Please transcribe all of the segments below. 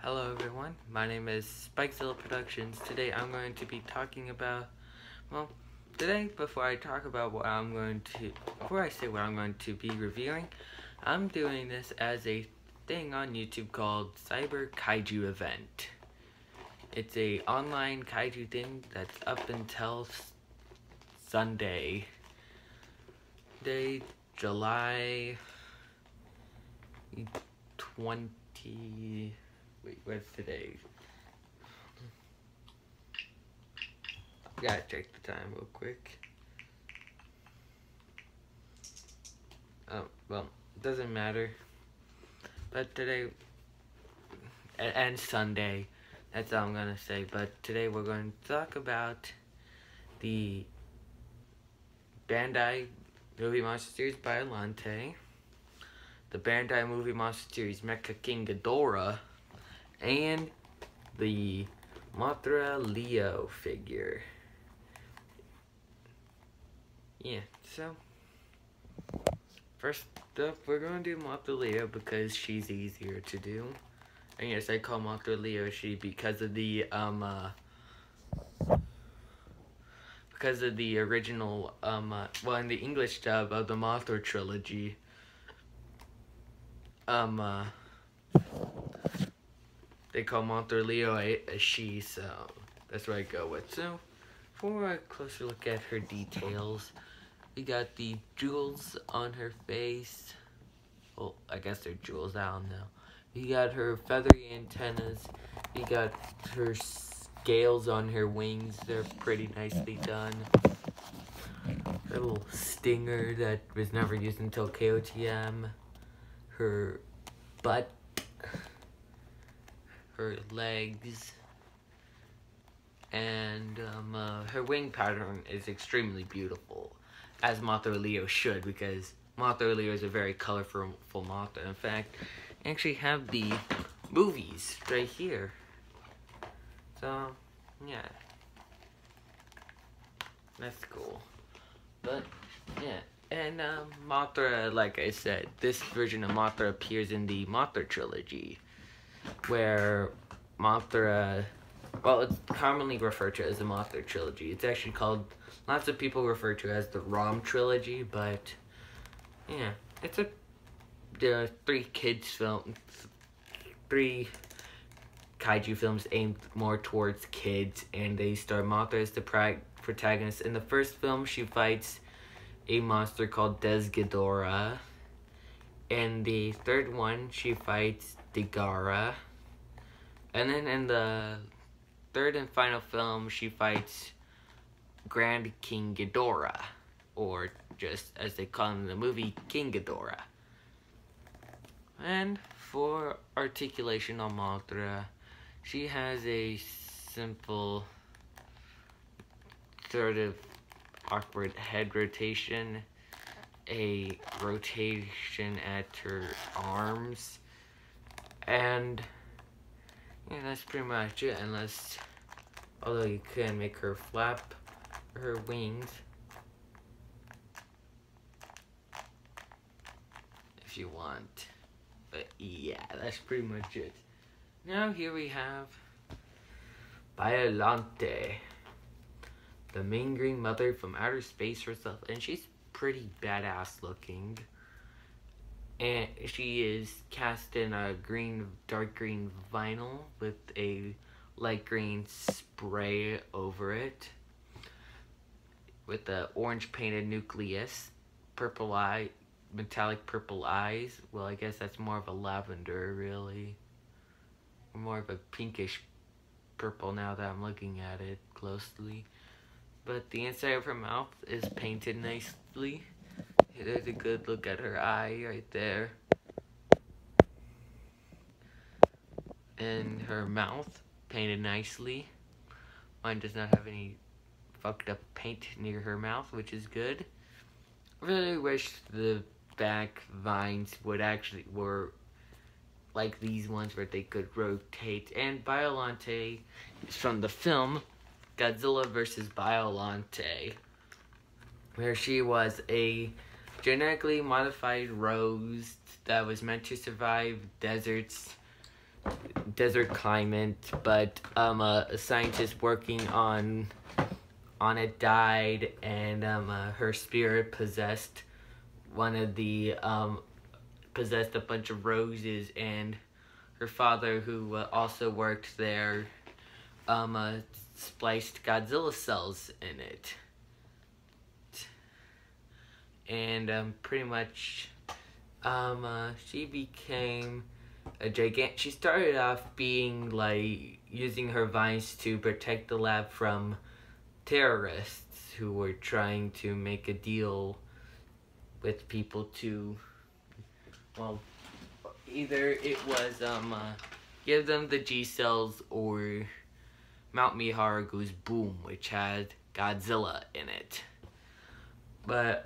Hello everyone, my name is Spikezilla Productions. Today I'm going to be talking about, before I talk about before I say what I'm going to be reviewing, I'm doing this as a thing on YouTube called Cyber Kaiju Event. It's a online kaiju thing that's up until Sunday, July 20... Wait, what's today? Gotta check the time real quick. Oh, well, doesn't matter. But today, and Sunday, that's all I'm gonna say. But today we're going to talk about the Bandai Movie Monster Series Biollante, the Bandai Movie Monster Series Mecha King Ghidorah, and the Mothra Leo figure. Yeah, so first up, we're going to do Mothra Leo because she's easier to do. And yes, I call Mothra Leo because of the original in the English dub of the Mothra trilogy, they call Mothra Leo a she, so that's what I go with. So, for a closer look at her details, we got the jewels on her face. Well, I guess they're jewels, I don't know. We got her feathery antennas. We got her scales on her wings. They're pretty nicely done. Her little stinger that was never used until KOTM. Her butt. Her legs, and her wing pattern is extremely beautiful, as Mothra Leo should, because Mothra Leo is a very colorful Mothra. In fact, I actually have the movies right here. So, yeah. That's cool. But, yeah. And Mothra, like I said, this version of Mothra appears in the Mothra trilogy, where Mothra, well, it's commonly referred to as the Mothra trilogy. It's actually called, lots of people refer to it as the ROM trilogy, but yeah, there are three kaiju films aimed more towards kids, and they star Mothra as the protagonist. In the first film, she fights a monster called Ghidorah. In the third one, she fights Dagara. And then in the third and final film, she fights Grand King Ghidorah, or just as they call him in the movie, King Ghidorah. And for articulation on Mothra, she has a simple sort of awkward head rotation, a rotation at her arms, and yeah, that's pretty much it, although you can make her flap her wings if you want. But yeah, that's pretty much it. Now here we have Biollante, the main green mother from outer space herself, and she's pretty badass looking. And she is cast in a dark green vinyl with a light green spray over it, with the orange painted nucleus, metallic purple eyes. Well, I guess that's more of a lavender, really. More of a pinkish purple now that I'm looking at it closely. But the inside of her mouth is painted nicely. There's a good look at her eye right there. And her mouth painted nicely. Mine does not have any fucked up paint near her mouth, which is good. I really wish the back vines were like these ones where they could rotate. And Biollante is from the film Godzilla vs. Biollante, where she was a genetically modified rose that was meant to survive deserts desert climate, but a scientist working on it died, and her spirit possessed one of the possessed a bunch of roses, and her father, who also worked there, spliced Godzilla cells in it. And pretty much she became a gigant. She started off being like using her vines to protect the lab from terrorists who were trying to make a deal with people to, well, either it was give them the G cells or Mount Miharagu's Boom, which had Godzilla in it. But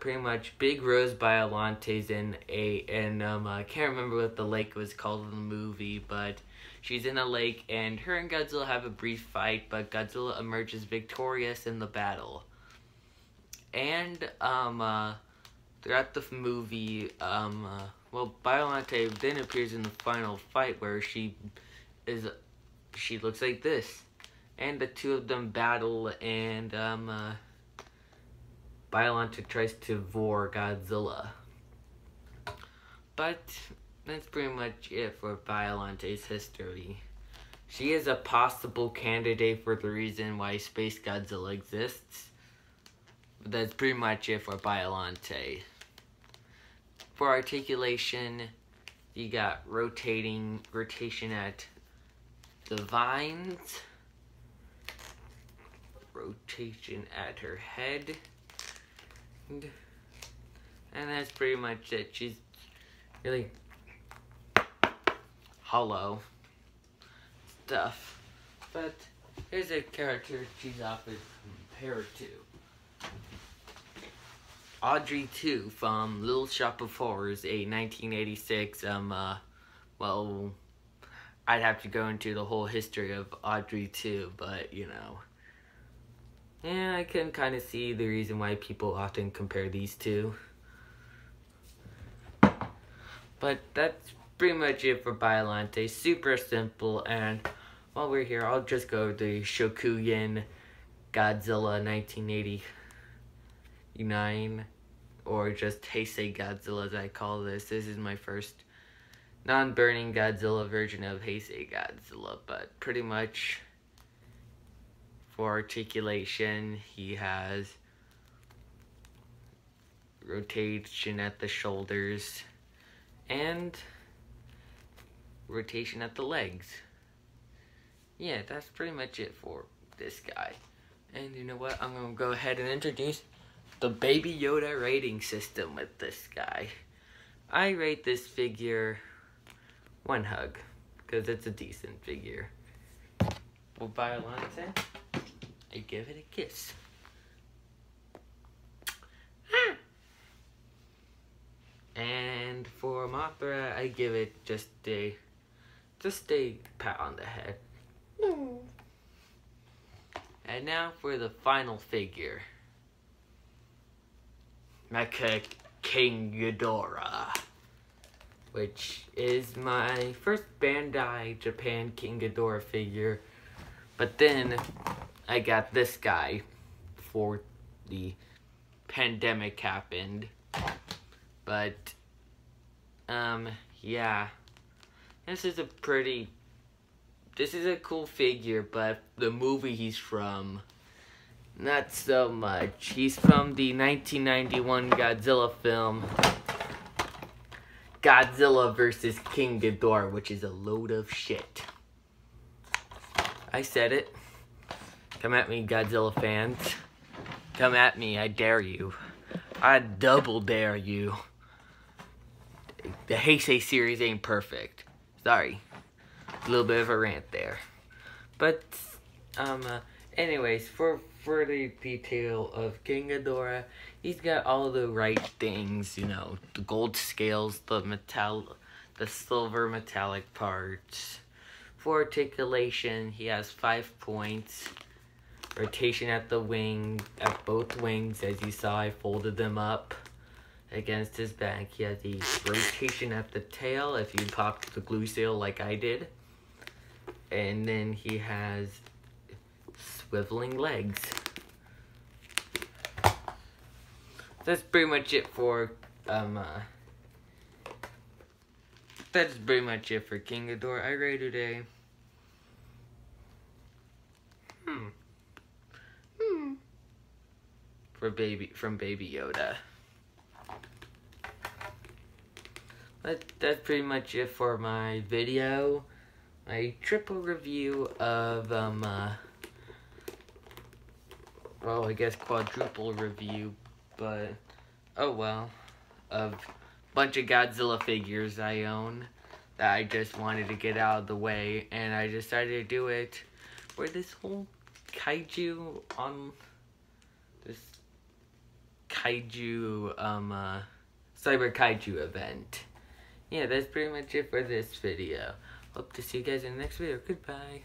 pretty much Big Rose Biolante's in I can't remember what the lake was called in the movie, but she's in a lake, and her and Godzilla have a brief fight, but Godzilla emerges victorious in the battle. And throughout the movie, Biolante then appears in the final fight where she looks like this, and the two of them battle, and Biolante tries to vor Godzilla. But that's pretty much it for Biolante's history. She is a possible candidate for the reason why Space Godzilla exists. But that's pretty much it for Biolante. For articulation, you got rotation at the vines, rotation at her head, and that's pretty much it. She's really hollow stuff. But here's a character she's often compared to. Audrey 2 from Little Shop of Horrors, a 1986, well, I'd have to go into the whole history of Audrey 2, but, you know. Yeah, I can kind of see the reason why people often compare these two. But that's pretty much it for Biolante. Super simple, and while we're here, I'll just go to Shokuyin Godzilla 1989, or just Heisei Godzilla as I call this. This is my first non-burning Godzilla version of Heisei Godzilla, but pretty much for articulation, he has rotation at the shoulders and rotation at the legs. Yeah, that's pretty much it for this guy. And you know what? I'm going to go ahead and introduce the Baby Yoda rating system with this guy. I rate this figure 1 hug, because it's a decent figure. For Biolante, I give it a kiss. And for Mothra, I give it just a pat on the head. And now for the final figure. Mecha King Ghidorah, which is my first Bandai Japan King Ghidorah figure. But then I got this guy before the pandemic happened. But yeah, this is a cool figure, but the movie he's from, not so much. He's from the 1991 Godzilla film, Godzilla vs. King Ghidorah, which is a load of shit. I said it. Come at me, Godzilla fans. Come at me, I dare you. I double dare you. The Heisei series ain't perfect. Sorry. A little bit of a rant there. But, anyways, for further detail of King Ghidorah, he's got all the right things, you know, the gold scales, the silver metallic parts. For articulation, he has 5 points. Rotation at the wing, at both wings, as you saw, I folded them up. against his back. He has the rotation at the tail if you pop the glue seal like I did. And then he has swiveling legs. That's pretty much it for King Ghidorah. I rated a from Baby Yoda. That's pretty much it for my video. My triple review of well, I guess quadruple review, but oh well, of a bunch of Godzilla figures I own that I just wanted to get out of the way, and I decided to do it for this whole Kaiju Cyber Kaiju event. Yeah, that's pretty much it for this video. Hope to see you guys in the next video. Goodbye.